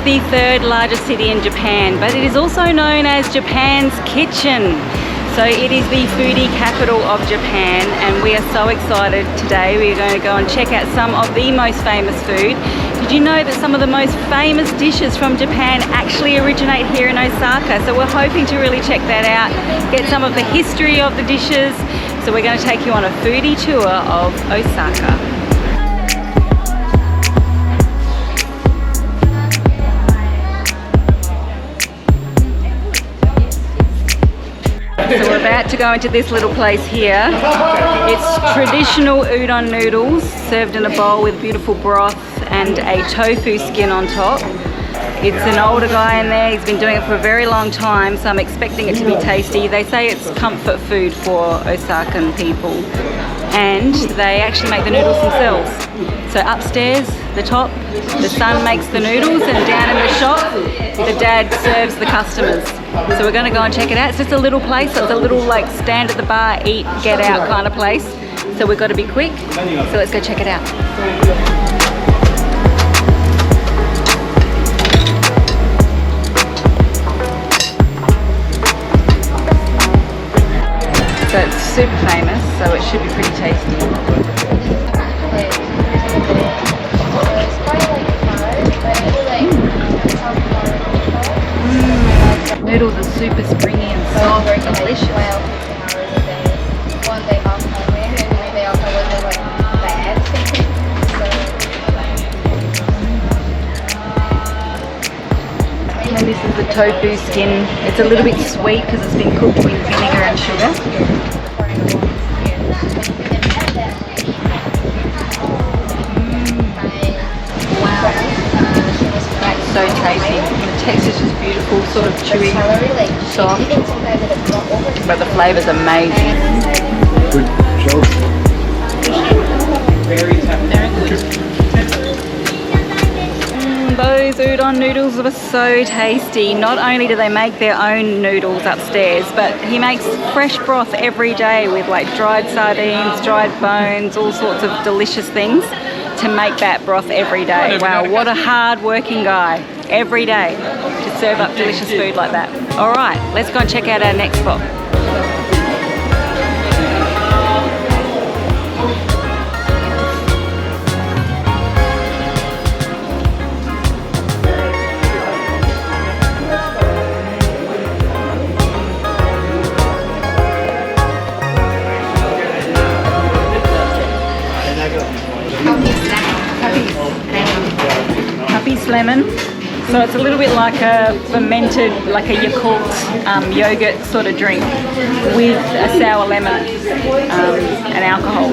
the third largest city in Japan, but it is also known as Japan's kitchen. So it is the foodie capital of Japan, and we are so excited today. We're going to go and check out some of the most famous food. Did you know that some of the most famous dishes from Japan actually originate here in Osaka? So we're hoping to really check that out, get some of the history of the dishes. So we're going to take you on a foodie tour of Osaka. So we're about to go into this little place here. It's traditional udon noodles served in a bowl with beautiful broth and a tofu skin on top. It's an older guy in there, he's been doing it for a very long time, so I'm expecting it to be tasty. They say it's comfort food for Osakan people, and they actually make the noodles themselves. So upstairs, the top, the son makes the noodles, and down in the shop, the dad serves the customers. So we're going to go and check it out. It's just a little place, so it's a little like stand at the bar, eat, get out kind of place. So we've got to be quick, so let's go check it out. So it's super famous, so it should be pretty tasty. Noodles are super springy and soft, delicious. And this is the tofu skin. It's a little bit sweet because it's been cooked with vinegar and sugar. So tasty. The texture is just beautiful, sort of chewy, soft, but the flavour's amazing. Good job. Very good. Those udon noodles are so tasty. Not only do they make their own noodles upstairs, but he makes fresh broth every day with like dried sardines, dried bones, all sorts of delicious things to make that broth every day. Wow, what a hard working guy every day to serve up delicious food like that. All right, let's go and check out our next spot. Calpis lemon. So it's a little bit like a fermented, like a Yakult yogurt sort of drink with a sour lemon and alcohol.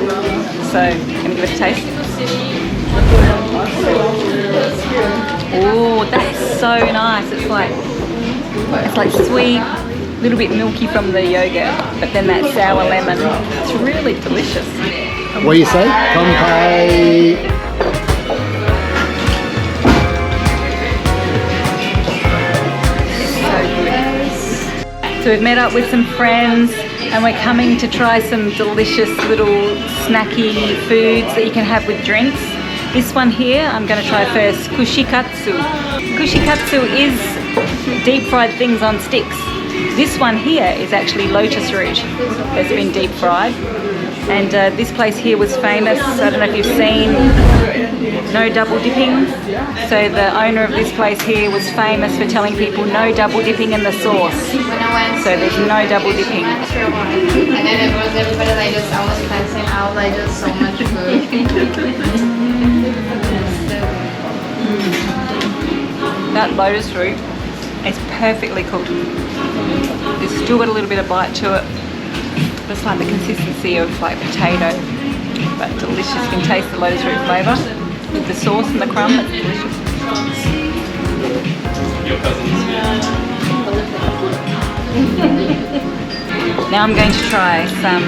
So I'm gonna give it a taste. Oh, that's so nice. It's like sweet, a little bit milky from the yogurt, but then that sour lemon. It's really delicious. What do you say? Kanpai. So we've met up with some friends and we're coming to try some delicious little snacky foods that you can have with drinks. This one here, I'm going to try first, Kushikatsu. Kushikatsu is deep fried things on sticks. This one here is actually lotus root that's been deep fried. And this place here was famous, I don't know if you've seen, no double dipping. So the owner of this place here was famous for telling people no double dipping in the sauce. So there's no double dipping. And then everybody like just almost passing out, like just so much food. That lotus root is perfectly cooked. There's still got a little bit of bite to it. Just like the consistency of like potato, but delicious. You can taste the lotus root flavour with the sauce and the crumb. It's delicious. Now I'm going to try some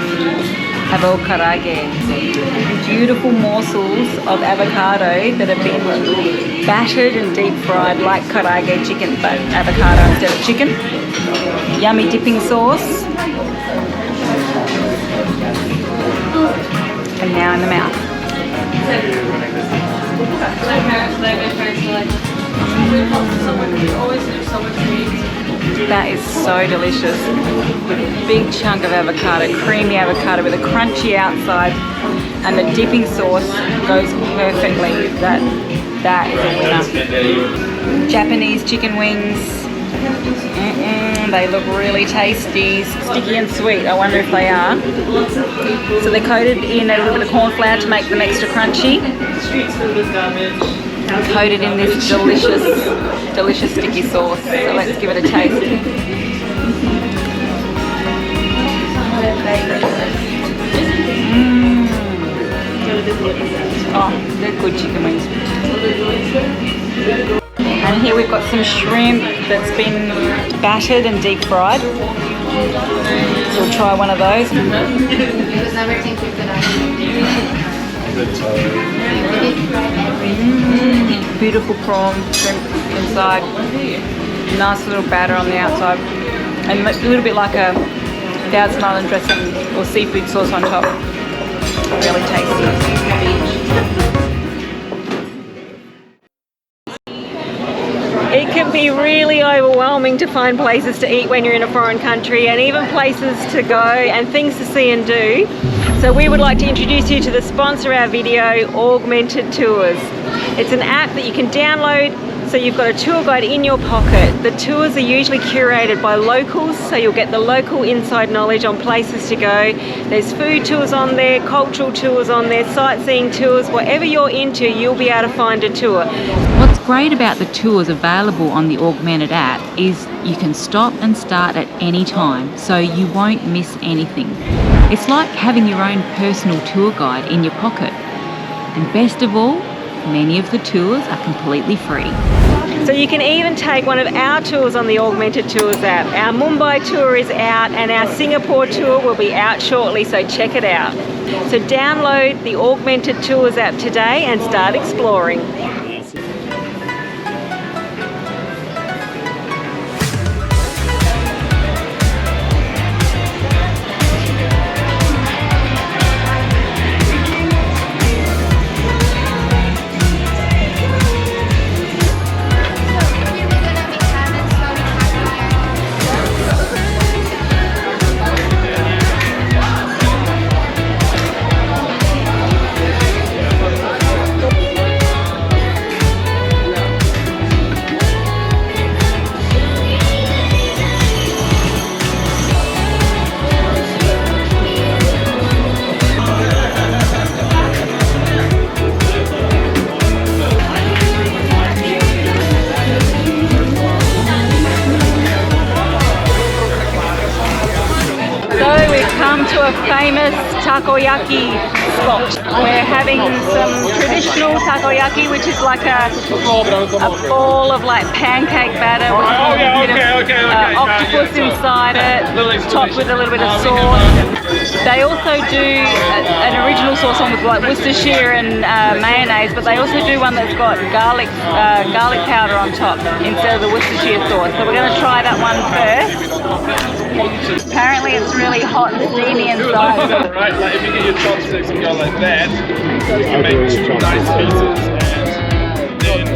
avocado karaage. Beautiful morsels of avocado that have been battered and deep fried like karaage chicken, but avocado instead of chicken. Yummy dipping sauce. And now in the mouth. That is so delicious. Big chunk of avocado, creamy avocado with a crunchy outside, and the dipping sauce goes perfectly. That is a winner. Japanese chicken wings. They look really tasty, sticky and sweet. I wonder if they are. So they're coated in a little bit of corn flour to make them extra crunchy. And coated in this delicious sticky sauce. So let's give it a taste. Oh, they're good chicken wings. And here we've got some shrimp that's been battered and deep fried. So we'll try one of those. Beautiful prawn shrimp inside. Nice little batter on the outside. And a little bit like a Thousand Island dressing or seafood sauce on top. Really tasty. It can be really overwhelming to find places to eat when you're in a foreign country, and even places to go and things to see and do. So we would like to introduce you to the sponsor of our video, Augmented Tours. It's an app that you can download, so you've got a tour guide in your pocket. The tours are usually curated by locals, so you'll get the local inside knowledge on places to go. There's food tours on there, cultural tours on there, sightseeing tours. Whatever you're into, you'll be able to find a tour. What's great about the tours available on the Augmented app is you can stop and start at any time, so you won't miss anything. It's like having your own personal tour guide in your pocket. And best of all, many of the tours are completely free. So you can even take one of our tours on the Augmented Tours app. Our Mumbai tour is out and our Singapore tour will be out shortly, so check it out. So download the Augmented Tours app today and start exploring. To a famous takoyaki spot. We're having some traditional takoyaki, which is like a ball of like pancake batter with a bit of octopus inside it, topped with a little bit of sauce. They also do an original sauce on with like Worcestershire and mayonnaise, but they also do one that's got garlic powder on top instead of the Worcestershire sauce. So we're going to try that one first. Apparently it's really hot and steamy inside. Right, like if you get your chopsticks and go like that, you can make two nice pieces and then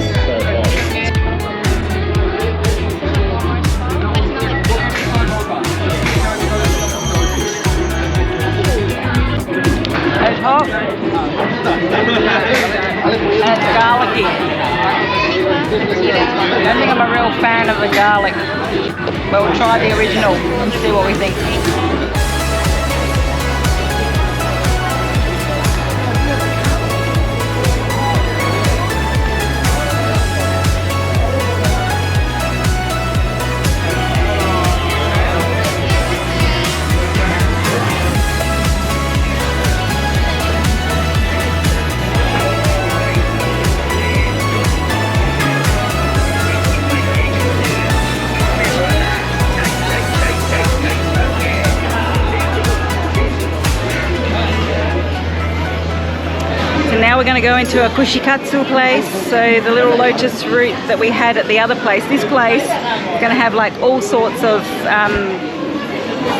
It's hot and it's garlicky. I don't think I'm a real fan of the garlic, but we'll try the original and see what we think. Now we're going to go into a Kushikatsu place, so the little lotus root that we had at the other place. This place is going to have like all sorts of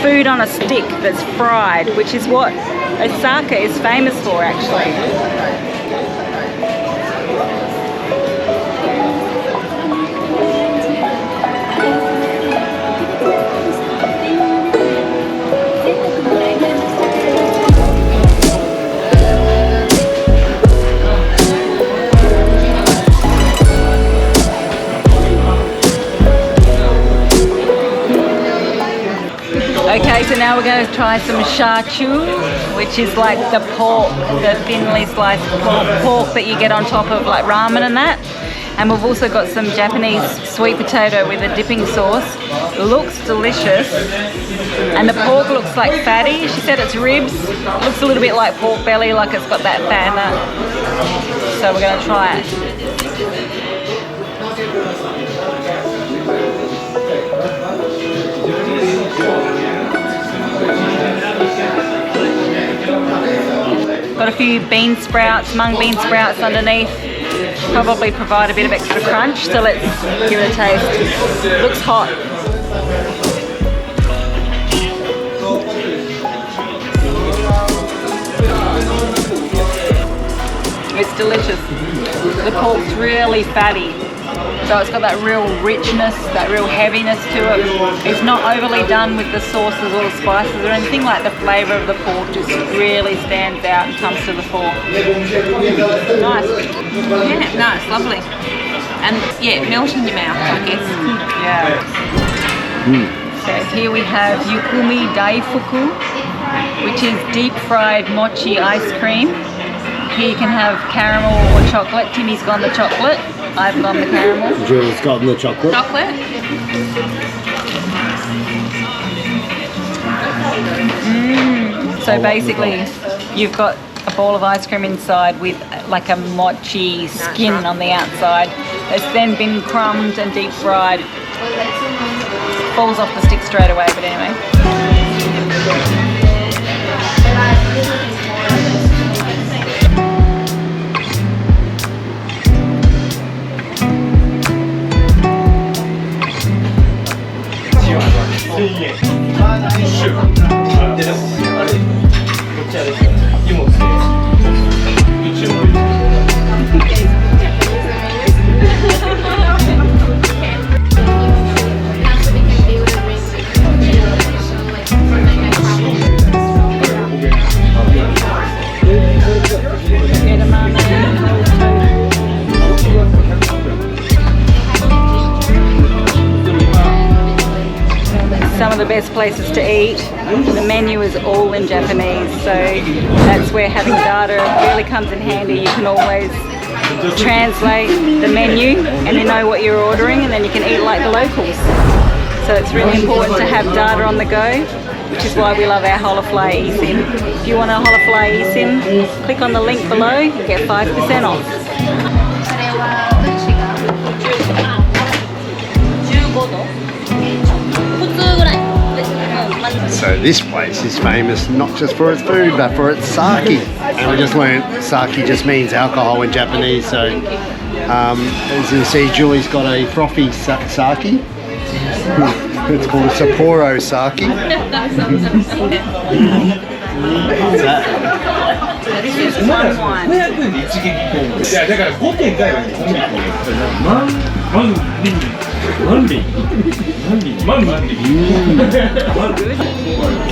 food on a stick that's fried, which is what Osaka is famous for actually. Okay, so now we're going to try some Chashu, which is like the pork, the thinly sliced pork that you get on top of like ramen and that. And we've also got some Japanese sweet potato with a dipping sauce. Looks delicious. And the pork looks like fatty. She said it's ribs. It looks a little bit like pork belly, like it's got that fat in it. So we're going to try it. Got a few bean sprouts, mung bean sprouts underneath. Probably provide a bit of extra crunch, so let's give it a taste. Looks hot. It's delicious. The pork's really fatty, so it's got that real richness, that real heaviness to it. It's not overly done with the sauces or the spices or anything. Like the flavour of the pork just really stands out and comes to the fore. Nice. Yeah, no, it's lovely. And yeah, melt in your mouth, I guess. Yeah. So here we have Yukimi Daifuku, which is deep fried mochi ice cream. Here you can have caramel or chocolate. Timmy's gone the chocolate. I've gone the caramel. Julie's gotten the chocolate. Chocolate. So basically, you've got a ball of ice cream inside with like a mochi skin on the outside. It's then been crumbed and deep fried. Falls off the stick straight away, but anyway. Some of the best places to eat. The menu is all in Japanese, so that's where having data really comes in handy. You can always translate the menu and you know what you're ordering, and then you can eat like the locals. So it's really important to have data on the go, which is why we love our Holafly eSIM. If you want a Holafly eSIM, click on the link below, you get 5% off. So this place is famous not just for its food, but for its sake. And we just learned sake just means alcohol in Japanese. So as you can see, Julie's got a frothy sake. It's called a Sapporo sake. What's that? This is one wine.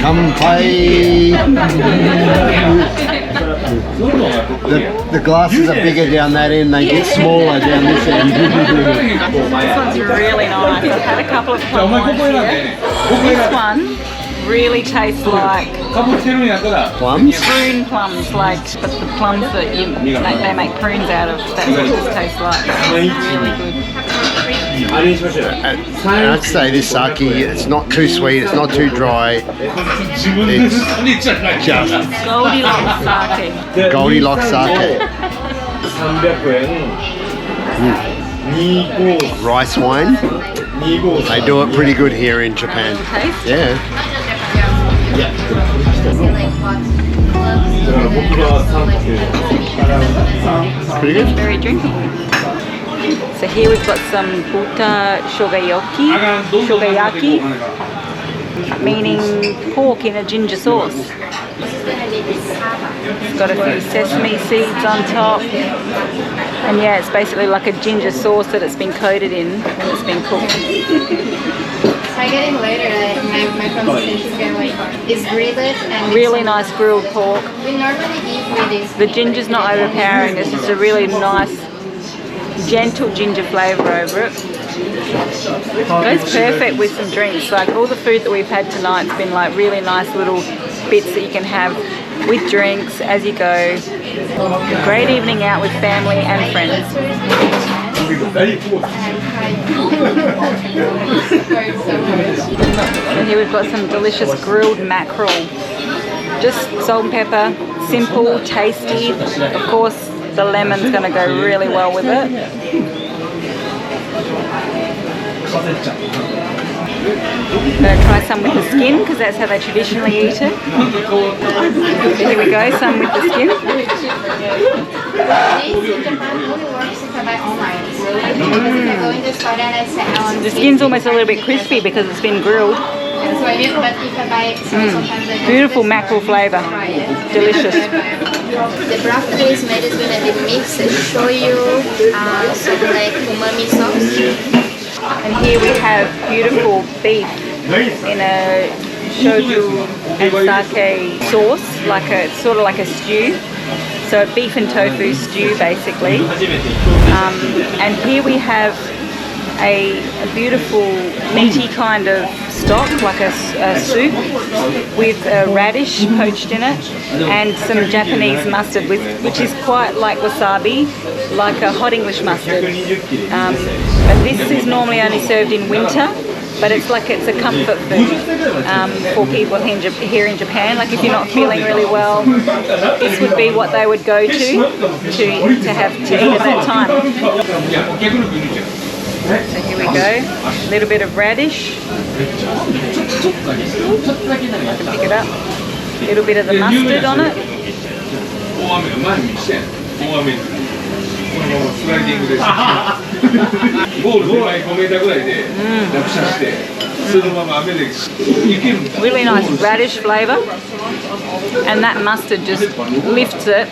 Kampai. The glasses are bigger down that end, they get smaller down this end. This one's really nice. I've had a couple of plum wines here. This one really tastes like Plums? prune plums, like but the plums that they make prunes out of. That's what this tastes like. It's really good. I'd say this sake, it's not too sweet, it's not too dry. It's just Goldilocks sake. Goldilocks sake. Rice wine. They do it pretty good here in Japan. Taste? Yeah. Pretty good. Very drinkable. So here we've got some Buta Shogayaki, meaning pork in a ginger sauce. It's got a few sesame seeds on top. And yeah, it's basically like a ginger sauce that it's been coated in when it's been cooked. So getting later, my conversation is going like, it's grilled and Really nice grilled pork. we normally eat with this. The ginger's not overpowering, it's just a really nice, gentle ginger flavour over it. Goes perfect with some drinks. Like all the food that we've had tonight's been like really nice little bits that you can have with drinks as you go. Great evening out with family and friends. And here we've got some delicious grilled mackerel. Just salt and pepper, simple, tasty. Of course, the lemon's going to go really well with it. I'm going to try some with the skin because that's how they traditionally eat it. So here we go, some with the skin. The skin's almost a little bit crispy because it's been grilled. Beautiful mackerel flavour. Delicious. The birthplace made is going to be mixed shoyu, some like umami sauce. And here we have beautiful beef in a shoyu and sake sauce, it's sort of like a stew. So a beef and tofu stew basically. And here we have a beautiful meaty kind of stock, like a soup with a radish poached in it and some Japanese mustard, which is quite like wasabi, like a hot English mustard. But this is normally only served in winter, but it's a comfort food for people here in Japan. Like if you're not feeling really well, this would be what they would go to eat at that time. So here we go, a little bit of radish, I can pick it up, a little bit of the mustard on it. Really nice radish flavour, and that mustard just lifts it.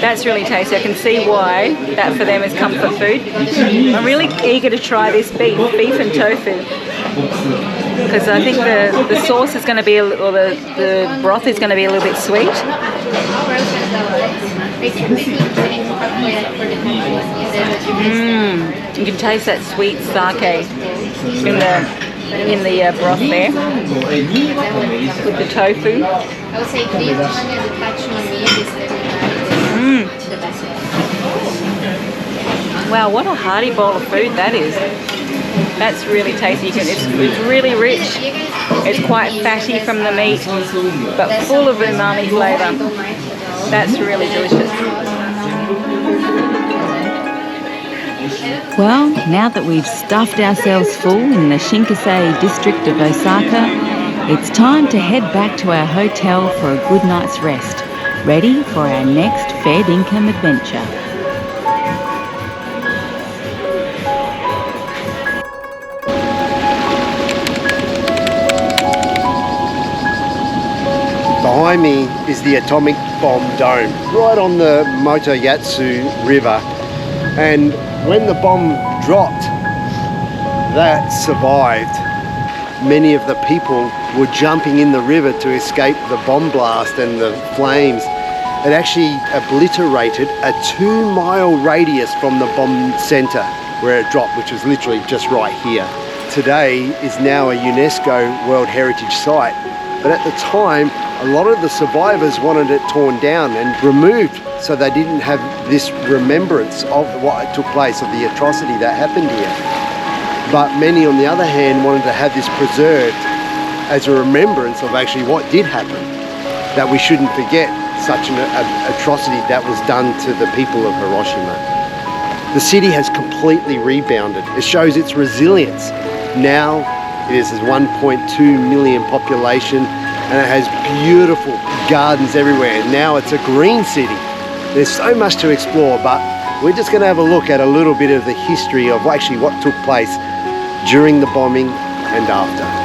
That's really tasty. I can see why that for them is comfort food. I'm really eager to try this beef and tofu, because I think the sauce is going to be the broth is going to be a little bit sweet. You can taste that sweet sake in the broth there with the tofu. Wow, what a hearty bowl of food that is. That's really tasty. It's really rich. It's quite fatty from the meat, but full of umami flavour. That's really delicious. Well, now that we've stuffed ourselves full in the Shinsekai district of Osaka, it's time to head back to our hotel for a good night's rest, ready for our next fair dinkum adventure. Behind me is the atomic bomb dome, right on the Motoyatsu River. And when the bomb dropped, that survived. Many of the people were jumping in the river to escape the bomb blast and the flames. It actually obliterated a 2-mile radius from the bomb center where it dropped, which was literally just right here. Today is now a UNESCO World Heritage Site, but at the time, a lot of the survivors wanted it torn down and removed so they didn't have this remembrance of what took place, of the atrocity that happened here. But many, on the other hand, wanted to have this preserved as a remembrance of actually what did happen, that we shouldn't forget such an atrocity that was done to the people of Hiroshima. The city has completely rebounded. It shows its resilience. Now it is a 1.2 million population, and it has beautiful gardens everywhere. Now it's a green city. There's so much to explore, but we're just going to have a look at a little bit of the history of actually what took place during the bombing and after.